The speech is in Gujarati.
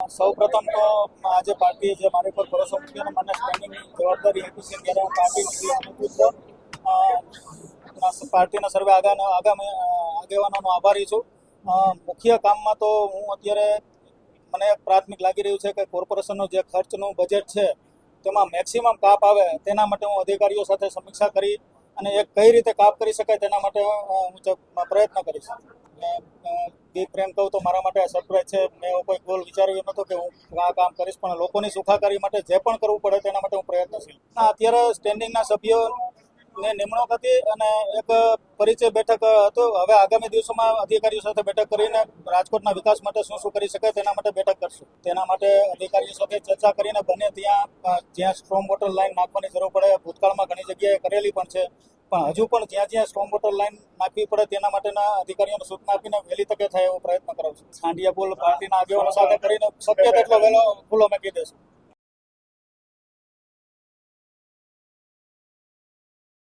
સૌ પ્રથમ તો આજે પાર્ટીએ જે મારી પર ભરોસો મૂક્યો અને મને સ્ટેન્ડિંગની જવાબદારી આપી છે ત્યારે હું પાર્ટીનો અનુભવ પાર્ટીના સર્વે આગામી આગેવાનોનો આભારી છું. મુખ્ય કામમાં તો હું અત્યારે મને પ્રાથમિક લાગી રહ્યું છે કે કોર્પોરેશનનું જે ખર્ચનું બજેટ છે તેમાં મેક્સિમમ કાપ આવે તેના માટે હું અધિકારીઓ સાથે સમીક્ષા કરી અને એક કઈ રીતે કાપ કરી શકાય તેના માટે હું પ્રયત્ન કરીશ. બી પ્રેમ કહું તો મારા માટે સરપ્રાઈઝ છે. મેં એવો કોઈ ગોલ વિચાર્યો નહોતો કે હું આ કામ કરીશ, પણ લોકોની સુખાકારી માટે જે પણ કરવું પડે તેના માટે હું પ્રયત્નશીલ. અત્યારે સ્ટેન્ડિંગના સભ્યોને નિમણૂક હતી અને એક પરિચય બેઠક હતો. હવે આગામી દિવસોમાં અધિકારીઓ સાથે બેઠક કરીને રાજકોટના વિકાસ માટે શું શું કરી શકાય તેના માટે બેઠક કરશું. તેના માટે અધિકારીઓ સાથે ચર્ચા કરીને બને જ્યાં સ્ટ્રોમ વોટર લાઈન નાખવાની જરૂર પડે, ભૂતકાળમાં ઘણી જગ્યાએ કરેલી પણ છે, પણ હજુ પણ જ્યાં સ્ટ્રોમ વોટર લાઈન નાખવી પડે તેના માટેના અધિકારીઓને સૂચના આપીને વહેલી તકે થાય એવો પ્રયત્ન કરાવશું. સાંડિયા પુલ પાર્ટીના આગેવાનો સાથે કરીને શક્ય તેટલો વહેલો ખુલ્લો મૂકી દેશું.